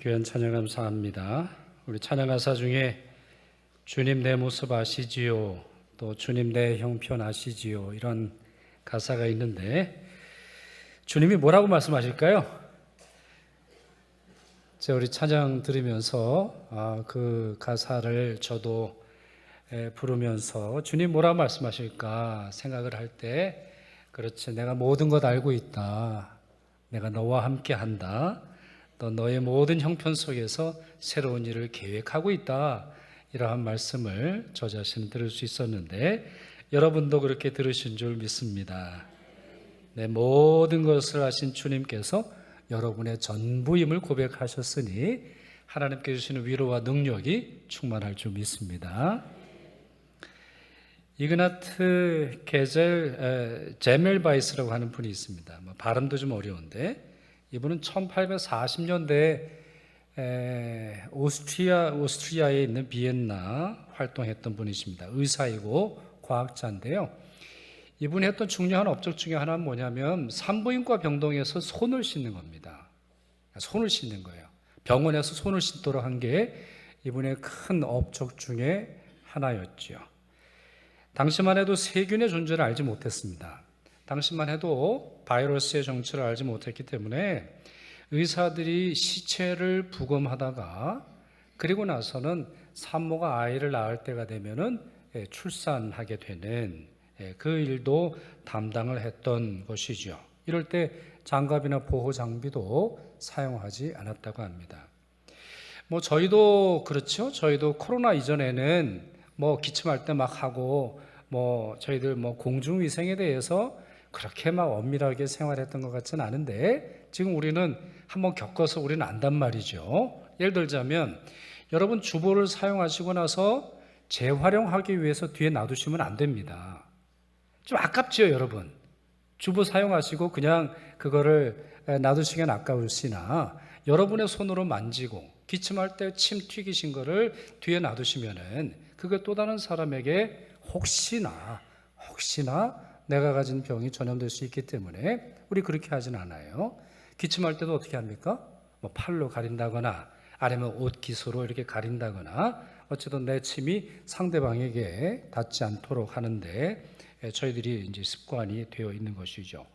귀한 찬양 감사합니다. 우리 찬양 가사 중에 주님 내 모습 아시지요, 또 주님 내 형편 아시지요, 이런 가사가 있는데 주님이 뭐라고 말씀하실까요? 제가 우리 찬양 들으면서 그 가사를 저도 부르면서 주님 뭐라고 말씀하실까 생각을 할 때, 그렇지, 내가 모든 것 알고 있다, 내가 너와 함께 한다, 또 너의 모든 형편 속에서 새로운 일을 계획하고 있다, 이러한 말씀을 저 자신은 들을 수 있었는데 여러분도 그렇게 들으신 줄 믿습니다. 내 모든 것을 하신 주님께서 여러분의 전부임을 고백하셨으니 하나님께 주시는 위로와 능력이 충만할 줄 믿습니다. 이그나트 게젤 제멜바이스라고 하는 분이 있습니다. 발음도 좀 어려운데 이분은 1840년대에 오스트리아에 있는 비엔나 활동했던 분이십니다. 의사이고 과학자인데요. 이분이 했던 중요한 업적 중에 하나는 뭐냐면 산부인과 병동에서 손을 씻는 겁니다. 손을 씻는 거예요. 병원에서 손을 씻도록 한 게 이분의 큰 업적 중에 하나였죠. 당시만 해도 세균의 존재를 알지 못했습니다. 당시만 해도 바이러스의 정체를 알지 못했기 때문에 의사들이 시체를 부검하다가 그리고 나서는 산모가 아이를 낳을 때가 되면은 출산하게 되는 그 일도 담당을 했던 것이죠. 이럴 때 장갑이나 보호 장비도 사용하지 않았다고 합니다. 저희도 그렇죠. 저희도 코로나 이전에는 기침할 때 막 하고 저희들 공중위생에 대해서 그렇게 막 엄밀하게 생활했던 것 같지는 않은데 지금 우리는 한번 겪어서 우리는 안단 말이죠. 예를 들자면 여러분 주보를 사용하시고 나서 재활용하기 위해서 뒤에 놔두시면 안 됩니다. 좀 아깝지요, 여러분. 주보 사용하시고 그냥 그거를 놔두시기엔 아까울시나 여러분의 손으로 만지고 기침할 때 침 튀기신 거를 뒤에 놔두시면은 그게 또 다른 사람에게 혹시나 내가 가진 병이 전염될 수 있기 때문에 우리 그렇게 하진 않아요. 기침할 때도 어떻게 합니까? 팔로 가린다거나 아니면 옷깃으로 이렇게 가린다거나 어쨌든 내 침이 상대방에게 닿지 않도록 하는데 저희들이 이제 습관이 되어 있는 것이죠.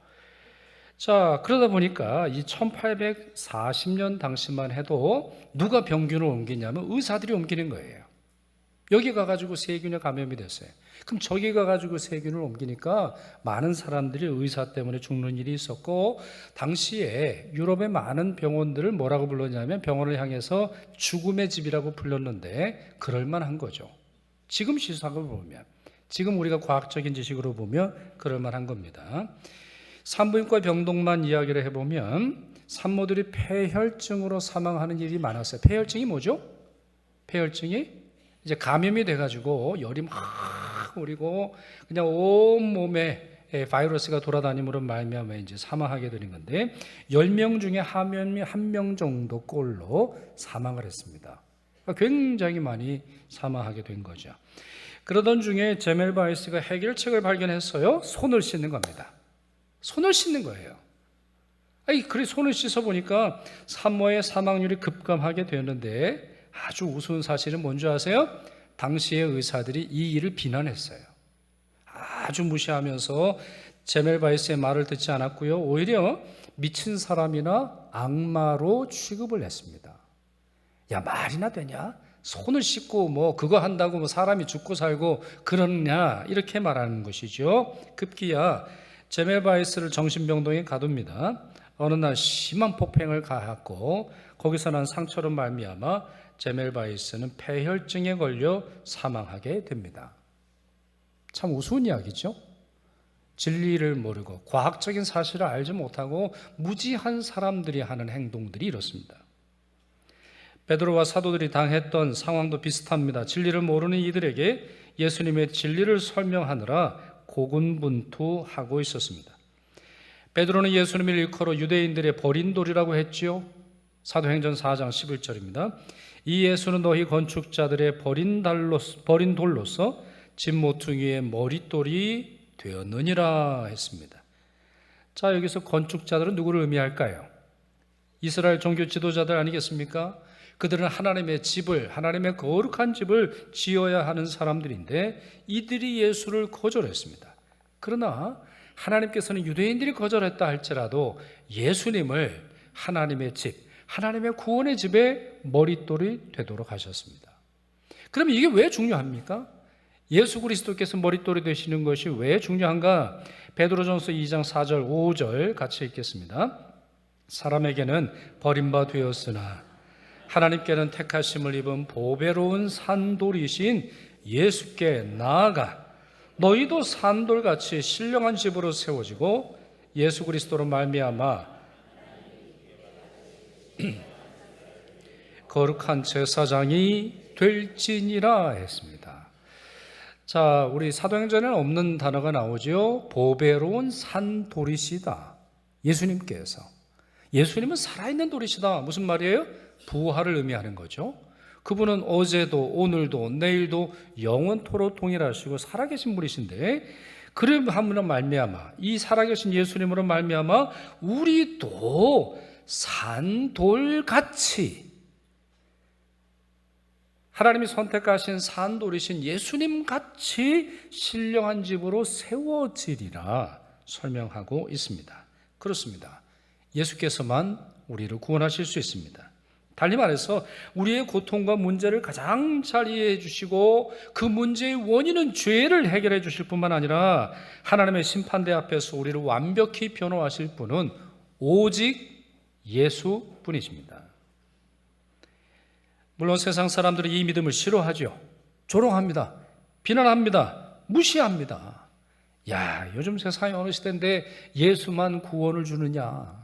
자, 그러다 보니까 이 1840년 당시만 해도 누가 병균을 옮기냐면 의사들이 옮기는 거예요. 여기 가가지고 세균에 감염이 됐어요. 그럼 저기 가가지고 세균을 옮기니까 많은 사람들이 의사 때문에 죽는 일이 있었고, 당시에 유럽의 많은 병원들을 뭐라고 불렀냐면 병원을 향해서 죽음의 집이라고 불렀는데 그럴만한 거죠. 지금 시각을 보면, 지금 우리가 과학적인 지식으로 보면 그럴만한 겁니다. 산부인과 병동만 이야기를 해보면 산모들이 폐혈증으로 사망하는 일이 많았어요. 폐혈증이 뭐죠? 폐혈증이 이제 감염이 돼가지고 열이 막 오르고 그냥 온 몸에 바이러스가 돌아다님으로 말미암아 이제 사망하게 되는 건데 10명 중에 한 명 정도 꼴로 사망을 했습니다. 굉장히 많이 사망하게 된 거죠. 그러던 중에 제멜바이스가 해결책을 발견했어요. 손을 씻는 겁니다. 손을 씻는 거예요. 그래 손을 씻어 보니까 산모의 사망률이 급감하게 되었는데 아주 우스운 사실은 뭔지 아세요? 당시의 의사들이 이 일을 비난했어요. 아주 무시하면서 제멜바이스의 말을 듣지 않았고요. 오히려 미친 사람이나 악마로 취급을 했습니다. 야, 말이나 되냐? 손을 씻고 그거 한다고 사람이 죽고 살고 그러느냐? 이렇게 말하는 것이죠. 급기야 제멜바이스를 정신병동에 가둡니다. 어느 날 심한 폭행을 가했고 거기서 난 상처로 말미암아 제멜바이스는 폐혈증에 걸려 사망하게 됩니다. 참 우스운 이야기죠. 진리를 모르고 과학적인 사실을 알지 못하고 무지한 사람들이 하는 행동들이 이렇습니다. 베드로와 사도들이 당했던 상황도 비슷합니다. 진리를 모르는 이들에게 예수님의 진리를 설명하느라 고군분투하고 있었습니다. 베드로는 예수님을 일컬어 유대인들의 버린 돌이라고 했지요. 사도행전 4장 11절입니다. 이 예수는 너희 건축자들의 버린 돌로서 집 모퉁이의 머릿돌이 되었느니라 했습니다. 자, 여기서 건축자들은 누구를 의미할까요? 이스라엘 종교 지도자들 아니겠습니까? 그들은 하나님의 집을, 하나님의 거룩한 집을 지어야 하는 사람들인데 이들이 예수를 거절했습니다. 그러나 하나님께서는 유대인들이 거절했다 할지라도 예수님을 하나님의 집, 하나님의 구원의 집의 머릿돌이 되도록 하셨습니다. 그럼 이게 왜 중요합니까? 예수 그리스도께서 머릿돌이 되시는 것이 왜 중요한가? 베드로전서 2장 4절 5절 같이 읽겠습니다. 사람에게는 버림바 되었으나 하나님께는 택하심을 입은 보배로운 산돌이신 예수께 나아가 너희도 산돌같이 신령한 집으로 세워지고 예수 그리스도로 말미암아 거룩한 제사장이 될지니라 했습니다. 자, 우리 사도행전에는 없는 단어가 나오죠. 보배로운 산돌이시다. 예수님께서. 예수님은 살아있는 돌이시다. 무슨 말이에요? 부활을 의미하는 거죠. 그분은 어제도 오늘도 내일도 영원토록 동일하시고 살아계신 분이신데 그럼으로 말미암아 이 살아계신 예수님으로 말미암아 우리도 산돌같이 하나님이 선택하신 산돌이신 예수님같이 신령한 집으로 세워지리라 설명하고 있습니다. 그렇습니다. 예수께서만 우리를 구원하실 수 있습니다. 달리 말해서 우리의 고통과 문제를 가장 잘 이해해 주시고 그 문제의 원인은 죄를 해결해 주실 뿐만 아니라 하나님의 심판대 앞에서 우리를 완벽히 변호하실 분은 오직 예수뿐이십니다. 물론 세상 사람들은 이 믿음을 싫어하죠. 조롱합니다. 비난합니다. 무시합니다. 야, 요즘 세상이 어느 시대인데 예수만 구원을 주느냐.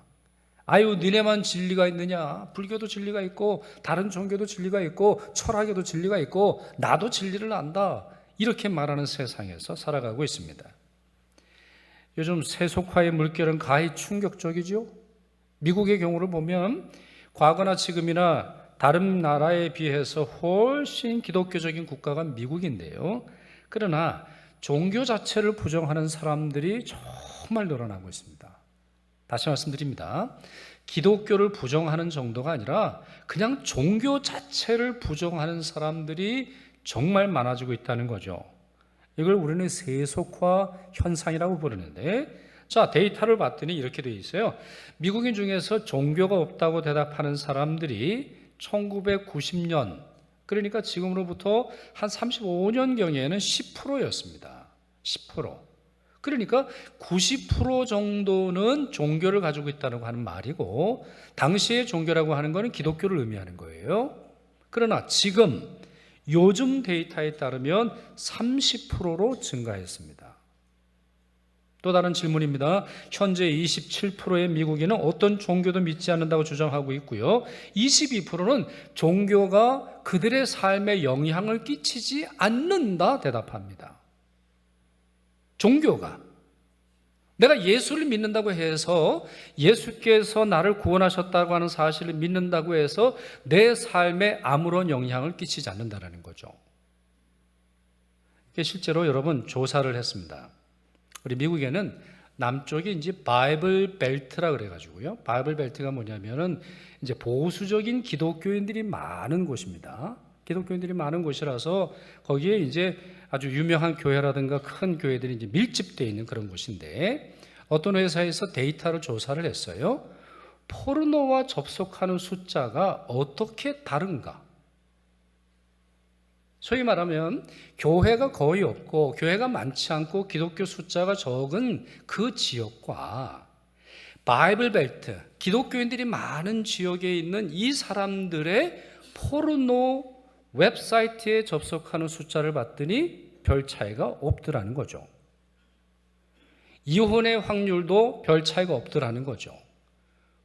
아유, 니네만 진리가 있느냐? 불교도 진리가 있고 다른 종교도 진리가 있고 철학에도 진리가 있고 나도 진리를 안다. 이렇게 말하는 세상에서 살아가고 있습니다. 요즘 세속화의 물결은 가히 충격적이죠. 미국의 경우를 보면 과거나 지금이나 다른 나라에 비해서 훨씬 기독교적인 국가가 미국인데요. 그러나 종교 자체를 부정하는 사람들이 정말 늘어나고 있습니다. 다시 말씀드립니다. 기독교를 부정하는 정도가 아니라 그냥 종교 자체를 부정하는 사람들이 정말 많아지고 있다는 거죠. 이걸 우리는 세속화 현상이라고 부르는데, 자, 데이터를 봤더니 이렇게 되어 있어요. 미국인 중에서 종교가 없다고 대답하는 사람들이 1990년, 그러니까 지금으로부터 한 35년경에는 10%였습니다. 10%. 그러니까 90% 정도는 종교를 가지고 있다고 하는 말이고 당시의 종교라고 하는 것은 기독교를 의미하는 거예요. 그러나 지금 요즘 데이터에 따르면 30%로 증가했습니다. 또 다른 질문입니다. 현재 27%의 미국인은 어떤 종교도 믿지 않는다고 주장하고 있고요. 22%는 종교가 그들의 삶에 영향을 끼치지 않는다 대답합니다. 종교가 내가 예수를 믿는다고 해서 예수께서 나를 구원하셨다고 하는 사실을 믿는다고 해서 내 삶에 아무런 영향을 끼치지 않는다는 거죠. 실제로 여러분 조사를 했습니다. 우리 미국에는 남쪽이 이제 바이블 벨트라 그래가지고요. 바이블 벨트가 뭐냐면은 이제 보수적인 기독교인들이 많은 곳입니다. 기독교인들이 많은 곳이라서 거기에 이제 아주 유명한 교회라든가 큰 교회들이 이제 밀집되어 있는 그런 곳인데 어떤 회사에서 데이터를 조사를 했어요. 포르노와 접속하는 숫자가 어떻게 다른가? 소위 말하면 교회가 거의 없고 교회가 많지 않고 기독교 숫자가 적은 그 지역과 바이블 벨트, 기독교인들이 많은 지역에 있는 이 사람들의 포르노 웹사이트에 접속하는 숫자를 봤더니 별 차이가 없더라는 거죠. 이혼의 확률도 별 차이가 없더라는 거죠.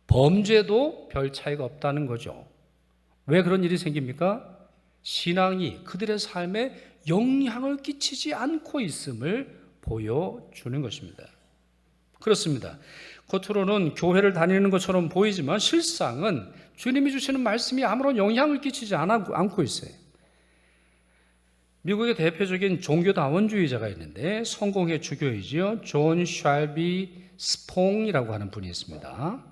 범죄도 별 차이가 없다는 거죠. 왜 그런 일이 생깁니까? 신앙이 그들의 삶에 영향을 끼치지 않고 있음을 보여주는 것입니다. 그렇습니다. 겉으로는 교회를 다니는 것처럼 보이지만 실상은 주님이 주시는 말씀이 아무런 영향을 끼치지 않고 있어요. 미국의 대표적인 종교다원주의자가 있는데 성공의 주교이죠. 존 샬비 스퐁이라고 하는 분이 있습니다.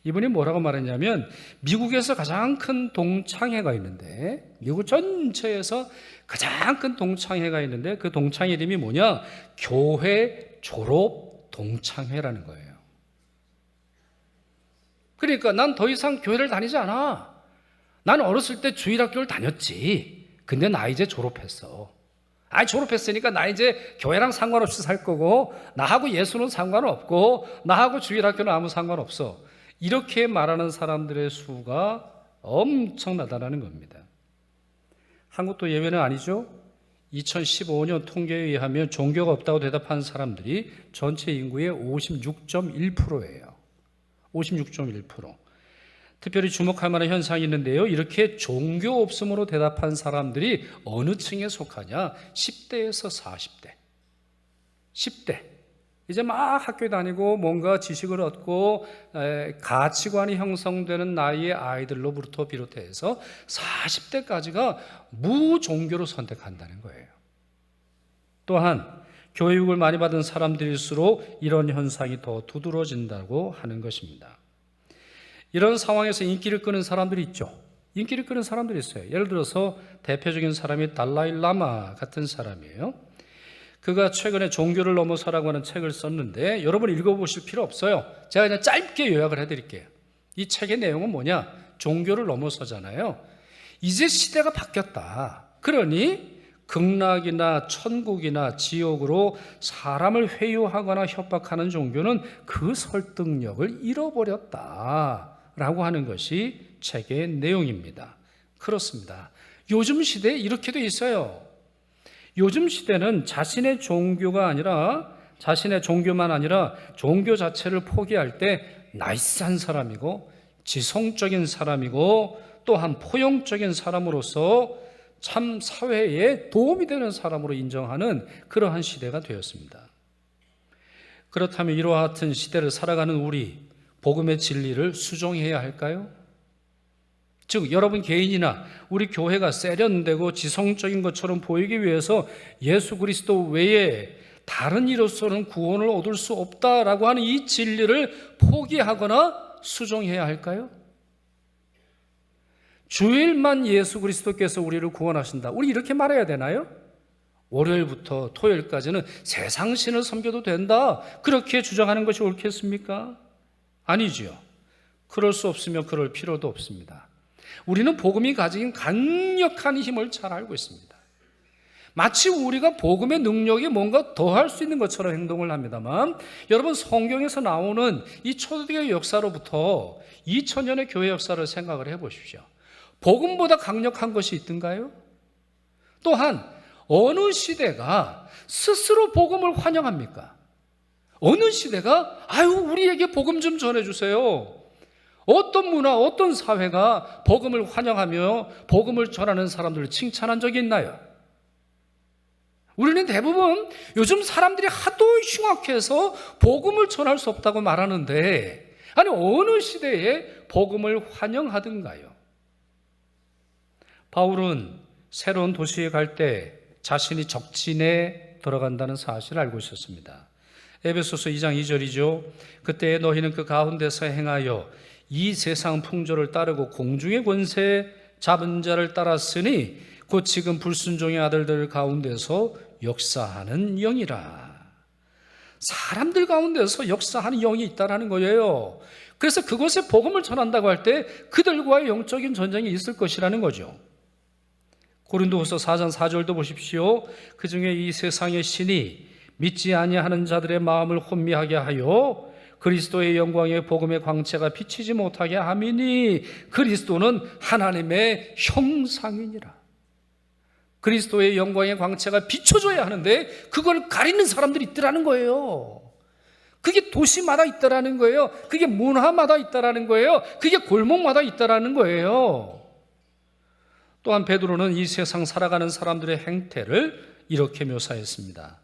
이분이 뭐라고 말했냐면 미국에서 가장 큰 동창회가 있는데, 미국 전체에서 가장 큰 동창회가 있는데 그 동창회 이름이 뭐냐? 교회 졸업 동창회라는 거예요. 그러니까 난 더 이상 교회를 다니지 않아. 난 어렸을 때 주일학교를 다녔지. 근데 나 이제 졸업했어. 졸업했으니까 나 이제 교회랑 상관없이 살 거고, 나하고 예수는 상관없고, 나하고 주일학교는 아무 상관없어. 이렇게 말하는 사람들의 수가 엄청나다는 겁니다. 한국도 예외는 아니죠. 2015년 통계에 의하면 종교가 없다고 대답한 사람들이 전체 인구의 56.1%예요. 56.1%. 특별히 주목할 만한 현상이 있는데요. 이렇게 종교 없음으로 대답한 사람들이 어느 층에 속하냐? 10대에서 40대. 10대. 이제 막 학교 다니고 뭔가 지식을 얻고 가치관이 형성되는 나이의 아이들로부터 비롯해서 40대까지가 무종교로 선택한다는 거예요. 또한 교육을 많이 받은 사람들일수록 이런 현상이 더 두드러진다고 하는 것입니다. 이런 상황에서 인기를 끄는 사람들이 있죠. 인기를 끄는 사람들이 있어요. 예를 들어서 대표적인 사람이 달라이 라마 같은 사람이에요. 그가 최근에 종교를 넘어서라고 하는 책을 썼는데 여러분 읽어보실 필요 없어요. 제가 그냥 짧게 요약을 해드릴게요. 이 책의 내용은 뭐냐? 종교를 넘어서잖아요. 이제 시대가 바뀌었다. 그러니 극락이나 천국이나 지옥으로 사람을 회유하거나 협박하는 종교는 그 설득력을 잃어버렸다라고 하는 것이 책의 내용입니다. 그렇습니다. 요즘 시대에 이렇게 돼 있어요. 요즘 시대는 자신의 종교만 아니라 종교 자체를 포기할 때 나이스한 사람이고 지성적인 사람이고 또한 포용적인 사람으로서 참 사회에 도움이 되는 사람으로 인정하는 그러한 시대가 되었습니다. 그렇다면 이와 같은 시대를 살아가는 우리, 복음의 진리를 수종해야 할까요? 즉 여러분 개인이나 우리 교회가 세련되고 지성적인 것처럼 보이기 위해서 예수 그리스도 외에 다른 이로서는 구원을 얻을 수 없다라고 하는 이 진리를 포기하거나 수종해야 할까요? 주일만 예수 그리스도께서 우리를 구원하신다. 우리 이렇게 말해야 되나요? 월요일부터 토요일까지는 세상 신을 섬겨도 된다. 그렇게 주장하는 것이 옳겠습니까? 아니지요. 그럴 수 없으며 그럴 필요도 없습니다. 우리는 복음이 가진 강력한 힘을 잘 알고 있습니다. 마치 우리가 복음의 능력이 뭔가 더할 수 있는 것처럼 행동을 합니다만 여러분 성경에서 나오는 이 초대교회 역사로부터 2000년의 교회 역사를 생각을 해보십시오. 복음보다 강력한 것이 있던가요? 또한 어느 시대가 스스로 복음을 환영합니까? 어느 시대가 우리에게 복음 좀 전해주세요. 어떤 문화, 어떤 사회가 복음을 환영하며 복음을 전하는 사람들을 칭찬한 적이 있나요? 우리는 대부분 요즘 사람들이 하도 흉악해서 복음을 전할 수 없다고 말하는데 어느 시대에 복음을 환영하던가요? 바울은 새로운 도시에 갈 때 자신이 적진에 들어간다는 사실을 알고 있었습니다. 에베소서 2장 2절이죠. 그때 너희는 그 가운데서 행하여 이 세상 풍조를 따르고 공중의 권세 잡은 자를 따랐으니 곧 지금 불순종의 아들들 가운데서 역사하는 영이라. 사람들 가운데서 역사하는 영이 있다는 거예요. 그래서 그곳에 복음을 전한다고 할 때 그들과의 영적인 전쟁이 있을 것이라는 거죠. 고린도후서 4장 4절도 보십시오. 그 중에 이 세상의 신이 믿지 아니하는 자들의 마음을 혼미하게 하여 그리스도의 영광의 복음의 광채가 비치지 못하게 함이니 그리스도는 하나님의 형상이니라. 그리스도의 영광의 광채가 비춰져야 하는데 그걸 가리는 사람들이 있더라는 거예요. 그게 도시마다 있다라는 거예요. 그게 문화마다 있다라는 거예요. 그게 골목마다 있다라는 거예요. 또한 베드로는 이 세상 살아가는 사람들의 행태를 이렇게 묘사했습니다.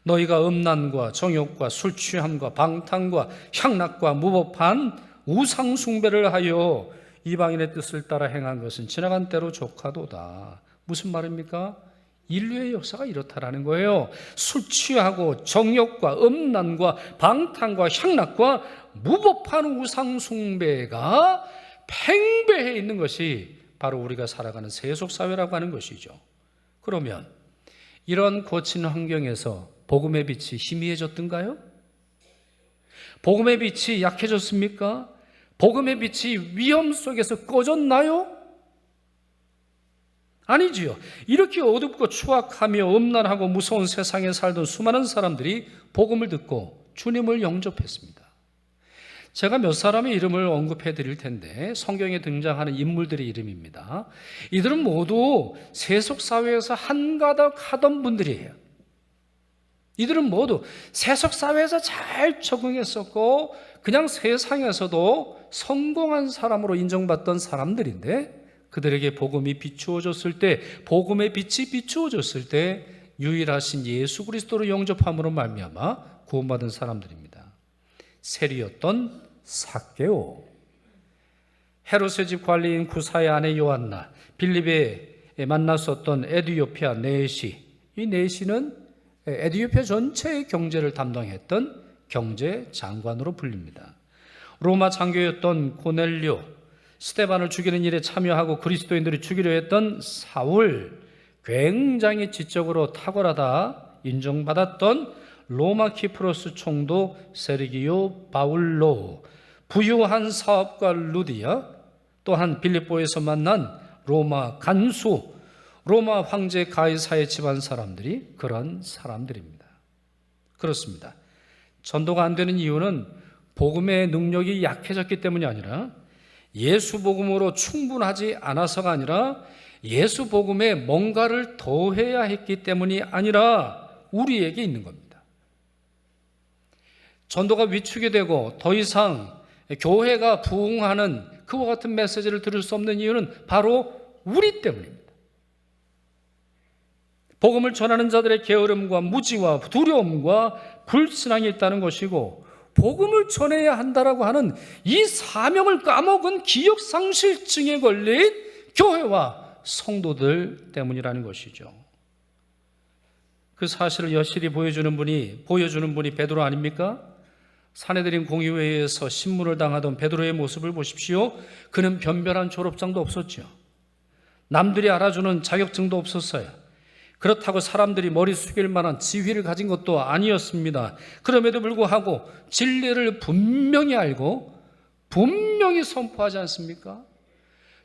너희가 음란과 정욕과 술취함과 방탕과 향락과 무법한 우상 숭배를 하여 이방인의 뜻을 따라 행한 것은 지나간 때로 족하도다. 무슨 말입니까? 인류의 역사가 이렇다라는 거예요. 술 취하고 정욕과 음란과 방탕과 향락과 무법한 우상 숭배가 팽배해 있는 것이 바로 우리가 살아가는 세속사회라고 하는 것이죠. 그러면 이런 거친 환경에서 복음의 빛이 희미해졌던가요? 복음의 빛이 약해졌습니까? 복음의 빛이 위험 속에서 꺼졌나요? 아니지요. 이렇게 어둡고 추악하며 음란하고 무서운 세상에 살던 수많은 사람들이 복음을 듣고 주님을 영접했습니다. 제가 몇 사람의 이름을 언급해 드릴 텐데 성경에 등장하는 인물들의 이름입니다. 이들은 모두 세속사회에서 한가닥 하던 분들이에요. 이들은 모두 세속사회에서 잘 적응했었고 그냥 세상에서도 성공한 사람으로 인정받던 사람들인데 그들에게 복음이 비추어졌을 때, 복음의 빛이 비추어졌을 때 유일하신 예수 그리스도로 영접함으로 말미암아 구원받은 사람들입니다. 세리였던 삭개오, 헤롯의 집 관리인 구사의 아내 요한나, 빌립에 만났었던 에디오피아 네시, 이 네시는 에디오피아 전체의 경제를 담당했던 경제 장관으로 불립니다. 로마 장교였던 고넬료, 스데반을 죽이는 일에 참여하고 그리스도인들이 죽이려 했던 사울, 굉장히 지적으로 탁월하다 인정받았던 로마 키프로스 총독 세르기오 바울로, 부유한 사업가 루디아, 또한 빌립보에서 만난 로마 간수, 로마 황제 가이사의 집안 사람들이 그런 사람들입니다. 그렇습니다. 전도가 안 되는 이유는 복음의 능력이 약해졌기 때문이 아니라 예수 복음으로 충분하지 않아서가 아니라 예수 복음에 뭔가를 더해야 했기 때문이 아니라 우리에게 있는 겁니다. 전도가 위축이 되고 더 이상 교회가 부흥하는 그와 같은 메시지를 들을 수 없는 이유는 바로 우리 때문입니다. 복음을 전하는 자들의 게으름과 무지와 두려움과 불신앙이 있다는 것이고 복음을 전해야 한다라고 하는 이 사명을 까먹은 기억상실증에 걸린 교회와 성도들 때문이라는 것이죠. 그 사실을 여실히 보여주는 분이 베드로 아닙니까? 사내들인 공의회에서 신문을 당하던 베드로의 모습을 보십시오. 그는 변변한 졸업장도 없었죠. 남들이 알아주는 자격증도 없었어요. 그렇다고 사람들이 머리 숙일 만한 지위를 가진 것도 아니었습니다. 그럼에도 불구하고 진리를 분명히 알고 분명히 선포하지 않습니까?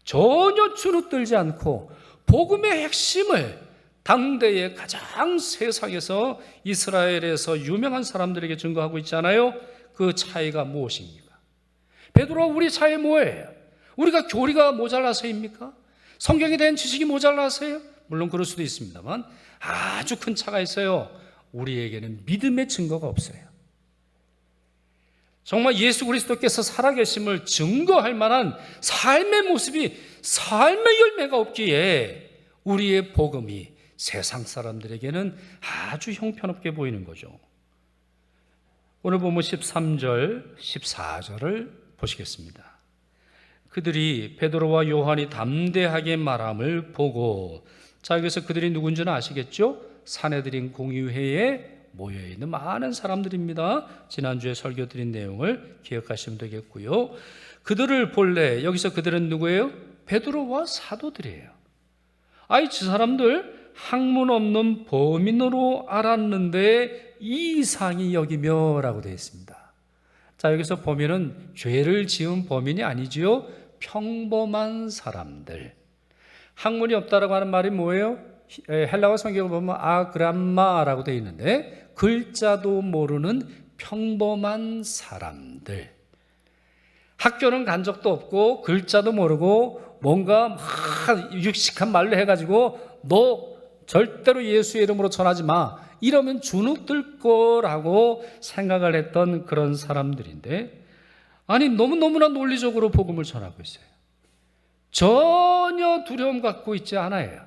전혀 주눅들지 않고 복음의 핵심을 당대의 가장 세상에서 이스라엘에서 유명한 사람들에게 증거하고 있잖아요. 그 차이가 무엇입니까? 베드로와 우리 차이 뭐예요? 우리가 교리가 모자라서입니까? 성경에 대한 지식이 모자라서요? 물론 그럴 수도 있습니다만 아주 큰 차가 있어요. 우리에게는 믿음의 증거가 없어요. 정말 예수 그리스도께서 살아계심을 증거할 만한 삶의 모습이, 삶의 열매가 없기에 우리의 복음이 세상 사람들에게는 아주 형편없게 보이는 거죠. 오늘 보면 13절, 14절을 보시겠습니다. 그들이 베드로와 요한이 담대하게 말함을 보고, 자, 여기서 그들이 누군지는 아시겠죠? 사내들인 공의회에 모여있는 많은 사람들입니다. 지난주에 설교 드린 내용을 기억하시면 되겠고요. 그들을 볼래, 여기서 그들은 누구예요? 베드로와 사도들이에요. 저 사람들 학문 없는 범인으로 알았는데 이상히 여기며 라고 되어 있습니다. 자, 여기서 범인은 죄를 지은 범인이 아니지요. 평범한 사람들. 학문이 없다라고 하는 말이 뭐예요? 헬라어 성경을 보면 아그람마라고 되어 있는데 글자도 모르는 평범한 사람들. 학교는 간 적도 없고 글자도 모르고 뭔가 막 육식한 말로 해가지고 너 절대로 예수의 이름으로 전하지 마, 이러면 주눅들 거라고 생각을 했던 그런 사람들인데, 아니 너무나 논리적으로 복음을 전하고 있어요. 전혀 두려움 갖고 있지 않아요.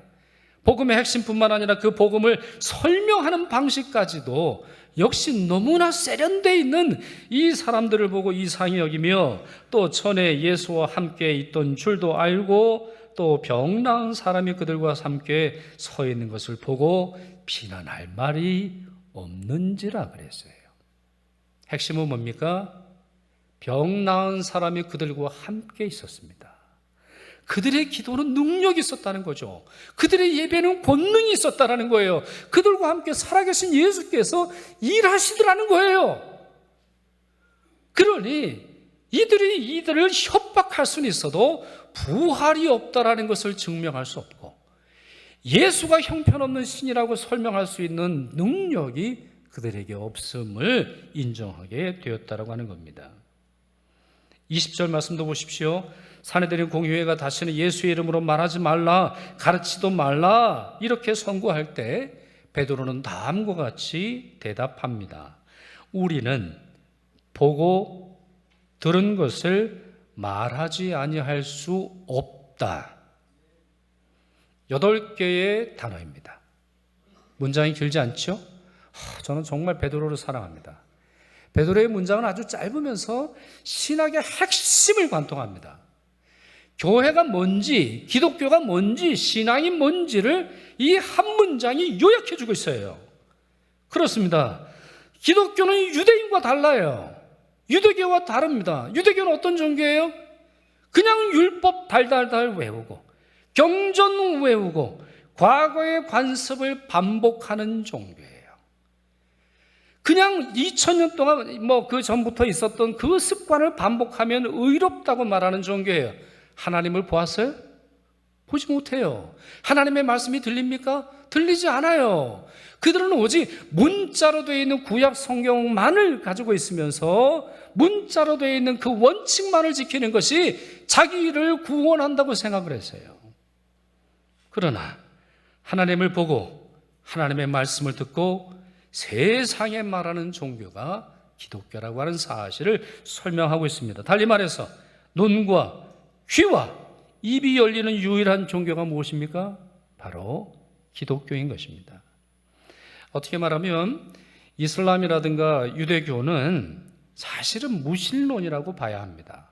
복음의 핵심뿐만 아니라 그 복음을 설명하는 방식까지도 역시 너무나 세련되어 있는 이 사람들을 보고 이상히 여기며 또 전에 예수와 함께 있던 줄도 알고 또 병 나은 사람이 그들과 함께 서 있는 것을 보고 비난할 말이 없는지라 그랬어요. 핵심은 뭡니까? 병 나은 사람이 그들과 함께 있었습니다. 그들의 기도는 능력이 있었다는 거죠. 그들의 예배는 권능이 있었다는 거예요. 그들과 함께 살아계신 예수께서 일하시더라는 거예요. 그러니 이들이 이들을 협박할 수는 있어도 부활이 없다라는 것을 증명할 수 없고, 예수가 형편없는 신이라고 설명할 수 있는 능력이 그들에게 없음을 인정하게 되었다라고 하는 겁니다. 20절 말씀도 보십시오. 사내들인 공회가 다시는 예수의 이름으로 말하지 말라, 가르치도 말라 이렇게 선고할 때 베드로는 다음과 같이 대답합니다. 우리는 보고 들은 것을 말하지 아니할 수 없다. 8개의 단어입니다. 문장이 길지 않죠? 저는 정말 베드로를 사랑합니다. 베드로의 문장은 아주 짧으면서 신학의 핵심을 관통합니다. 교회가 뭔지, 기독교가 뭔지, 신앙이 뭔지를 이 한 문장이 요약해 주고 있어요. 그렇습니다. 기독교는 유대인과 달라요. 유대교와 다릅니다. 유대교는 어떤 종교예요? 그냥 율법 달달달 외우고 경전 외우고 과거의 관습을 반복하는 종교예요. 그냥 2000년 동안 그 전부터 있었던 그 습관을 반복하면 의롭다고 말하는 종교예요. 하나님을 보았어요? 보지 못해요. 하나님의 말씀이 들립니까? 들리지 않아요. 그들은 오직 문자로 되어 있는 구약 성경만을 가지고 있으면서 문자로 되어 있는 그 원칙만을 지키는 것이 자기를 구원한다고 생각을 했어요. 그러나 하나님을 보고 하나님의 말씀을 듣고 세상에 말하는 종교가 기독교라고 하는 사실을 설명하고 있습니다. 달리 말해서 눈과 귀와 입이 열리는 유일한 종교가 무엇입니까? 바로 기독교인 것입니다. 어떻게 말하면 이슬람이라든가 유대교는 사실은 무신론이라고 봐야 합니다.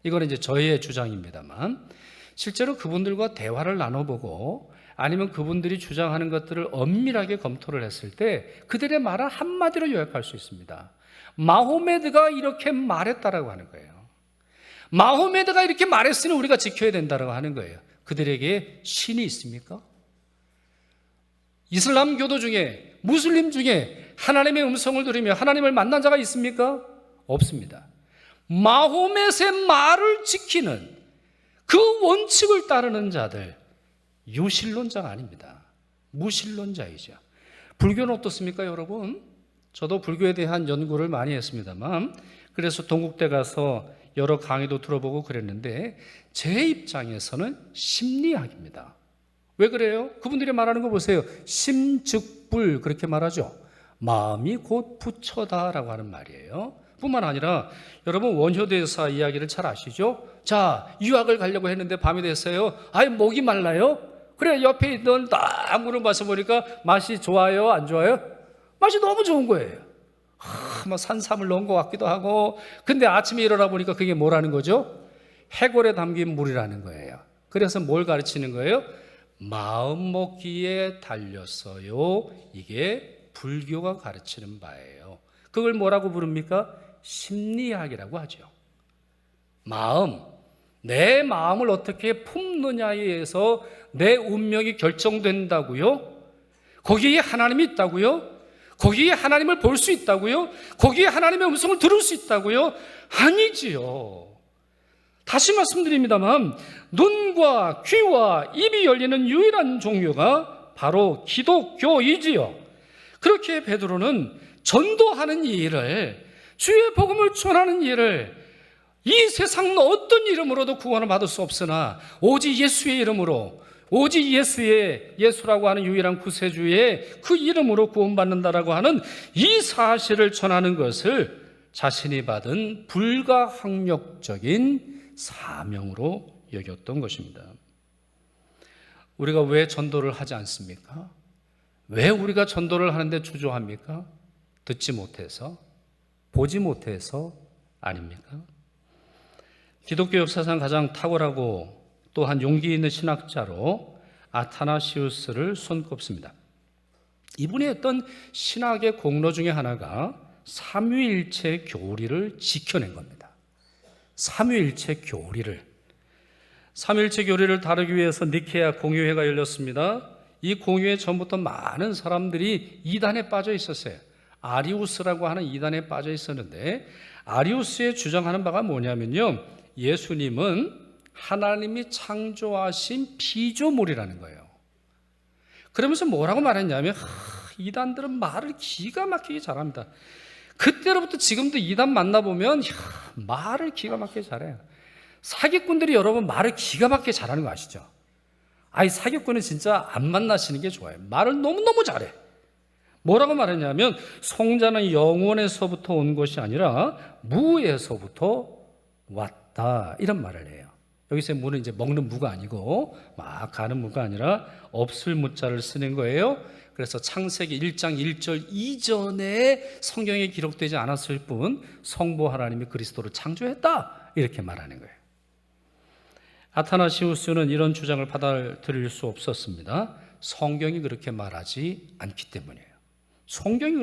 이건 이제 저의 주장입니다만, 실제로 그분들과 대화를 나눠보고 아니면 그분들이 주장하는 것들을 엄밀하게 검토를 했을 때 그들의 말을 한마디로 요약할 수 있습니다. 마호메드가 이렇게 말했다라고 하는 거예요. 마호메드가 이렇게 말했으니 우리가 지켜야 된다라고 하는 거예요. 그들에게 신이 있습니까? 이슬람 교도 중에, 무슬림 중에 하나님의 음성을 들으며 하나님을 만난 자가 있습니까? 없습니다. 마호멧의 말을 지키는 그 원칙을 따르는 자들, 유신론자가 아닙니다. 무신론자이죠. 불교는 어떻습니까, 여러분? 저도 불교에 대한 연구를 많이 했습니다만, 그래서 동국대 가서 여러 강의도 들어보고 그랬는데 제 입장에서는 심리학입니다. 왜 그래요? 그분들이 말하는 거 보세요. 심즉불 그렇게 말하죠. 마음이 곧 부처다라고 하는 말이에요. 뿐만 아니라 여러분 원효대사 이야기를 잘 아시죠? 자, 유학을 가려고 했는데 밤이 됐어요. 아이 목이 말라요? 그래 옆에 있던 딱 물을 마셔보니까 맛이 좋아요? 안 좋아요? 맛이 너무 좋은 거예요. 막 산삼을 넣은 것 같기도 하고, 근데 아침에 일어나 보니까 그게 뭐라는 거죠? 해골에 담긴 물이라는 거예요. 그래서 뭘 가르치는 거예요? 마음 먹기에 달렸어요. 이게 불교가 가르치는 바예요. 그걸 뭐라고 부릅니까? 심리학이라고 하죠. 마음, 내 마음을 어떻게 품느냐에 의해서 내 운명이 결정된다고요? 거기에 하나님이 있다고요? 거기에 하나님을 볼 수 있다고요? 거기에 하나님의 음성을 들을 수 있다고요? 아니지요. 다시 말씀드립니다만 눈과 귀와 입이 열리는 유일한 종교가 바로 기독교이지요. 그렇게 베드로는 전도하는 일을, 주의 복음을 전하는 일을 이 세상 어떤 이름으로도 구원을 받을 수 없으나 오직 예수의 이름으로, 오직 예수라고 하는 유일한 구세주의 그 이름으로 구원받는다라고 하는 이 사실을 전하는 것을 자신이 받은 불가항력적인 사명으로 여겼던 것입니다. 우리가 왜 전도를 하지 않습니까? 왜 우리가 전도를 하는데 주저합니까? 듣지 못해서, 보지 못해서 아닙니까? 기독교 역사상 가장 탁월하고 또한 용기 있는 신학자로 아타나시우스를 손꼽습니다. 이분이 했던 신학의 공로 중에 하나가 삼위일체 교리를 지켜낸 겁니다. 삼위일체 교리를 다루기 위해서 니케아 공유회가 열렸습니다. 이 공유회 전부터 많은 사람들이 이단에 빠져 있었어요. 아리우스라고 하는 이단에 빠져 있었는데, 아리우스의 주장하는 바가 뭐냐면요, 예수님은 하나님이 창조하신 피조물이라는 거예요. 그러면서 뭐라고 말했냐면, 이단들은 말을 기가 막히게 잘합니다. 그때로부터 지금도 이단 만나보면 말을 기가 막히게 잘해요. 사기꾼들이 여러분 말을 기가 막히게 잘하는 거 아시죠? 사기꾼은 진짜 안 만나시는 게 좋아요. 말을 너무너무 잘해. 뭐라고 말했냐면, 성자는 영원에서부터 온 것이 아니라 무에서부터 왔다, 이런 말을 해요. 여기서의 무는 이제 먹는 무가 아니고 막 가는 무가 아니라 없을 무자를 쓰는 거예요. 그래서 창세기 1장 1절 이전에 성경에 기록되지 않았을 뿐 성부 하나님이 그리스도를 창조했다, 이렇게 말하는 거예요. 아타나시우스는 이런 주장을 받아들일 수 없었습니다. 성경이 그렇게 말하지 않기 때문이에요. 성경이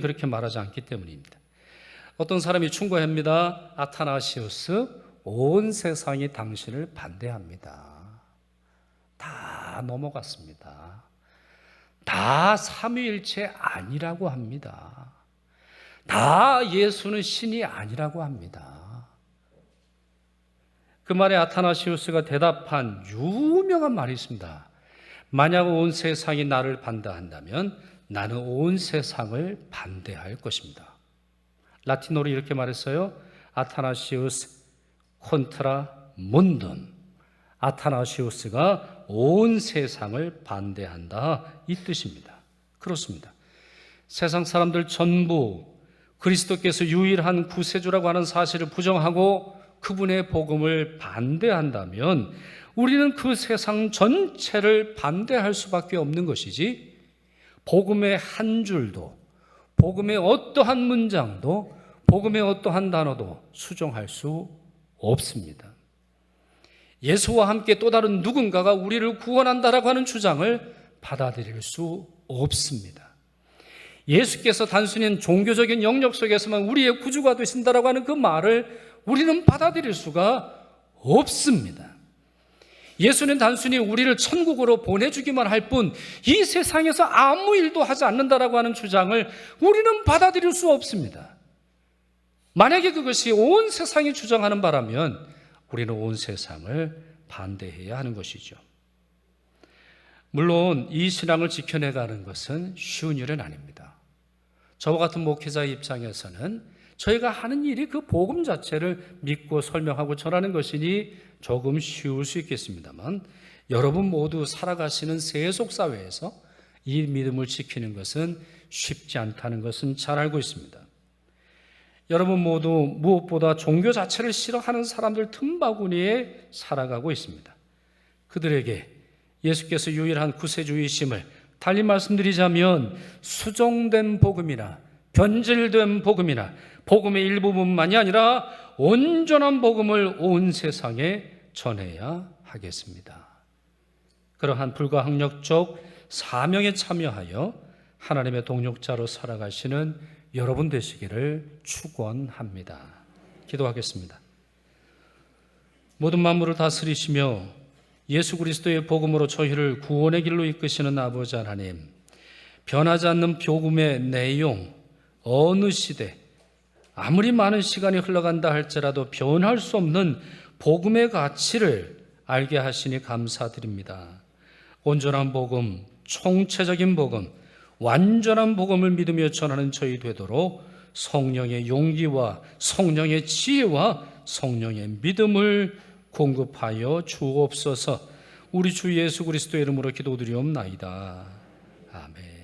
그렇게 말하지 않기 때문입니다. 어떤 사람이 충고합니다. 아타나시우스, 온 세상이 당신을 반대합니다. 다 넘어갔습니다. 다 삼위일체 아니라고 합니다. 다 예수는 신이 아니라고 합니다. 그 말에 아타나시우스가 대답한 유명한 말이 있습니다. 만약 온 세상이 나를 반대한다면 나는 온 세상을 반대할 것입니다. 라틴어로 이렇게 말했어요. 아타나시우스 콘트라 몬돈. 아타나시우스가 온 세상을 반대한다, 이 뜻입니다. 그렇습니다. 세상 사람들 전부 그리스도께서 유일한 구세주라고 하는 사실을 부정하고 그분의 복음을 반대한다면 우리는 그 세상 전체를 반대할 수밖에 없는 것이지, 복음의 한 줄도, 복음의 어떠한 문장도, 복음의 어떠한 단어도 수정할 수 없습니다. 예수와 함께 또 다른 누군가가 우리를 구원한다라고 하는 주장을 받아들일 수 없습니다. 예수께서 단순히 종교적인 영역 속에서만 우리의 구주가 되신다라고 하는 그 말을 우리는 받아들일 수가 없습니다. 예수는 단순히 우리를 천국으로 보내주기만 할 뿐 이 세상에서 아무 일도 하지 않는다라고 하는 주장을 우리는 받아들일 수 없습니다. 만약에 그것이 온 세상이 주장하는 바라면 우리는 온 세상을 반대해야 하는 것이죠. 물론 이 신앙을 지켜내가는 것은 쉬운 일은 아닙니다. 저와 같은 목회자의 입장에서는 저희가 하는 일이 그 복음 자체를 믿고 설명하고 전하는 것이니 조금 쉬울 수 있겠습니다만, 여러분 모두 살아가시는 세속사회에서 이 믿음을 지키는 것은 쉽지 않다는 것은 잘 알고 있습니다. 여러분 모두 무엇보다 종교 자체를 싫어하는 사람들 틈바구니에 살아가고 있습니다. 그들에게 예수께서 유일한 구세주이심을 달리 말씀드리자면, 수정된 복음이나 변질된 복음이나 복음의 일부분만이 아니라 온전한 복음을 온 세상에 전해야 하겠습니다. 그러한 불가항력적 사명에 참여하여 하나님의 동역자로 살아가시는 여러분 되시기를 축원합니다. 기도하겠습니다. 모든 만물을 다스리시며 예수 그리스도의 복음으로 저희를 구원의 길로 이끄시는 아버지 하나님, 변하지 않는 복음의 내용, 어느 시대 아무리 많은 시간이 흘러간다 할지라도 변할 수 없는 복음의 가치를 알게 하시니 감사드립니다. 온전한 복음, 총체적인 복음, 완전한 복음을 믿으며 전하는 저희 되도록 성령의 용기와 성령의 지혜와 성령의 믿음을 공급하여 주옵소서. 우리 주 예수 그리스도의 이름으로 기도드리옵나이다. 아멘.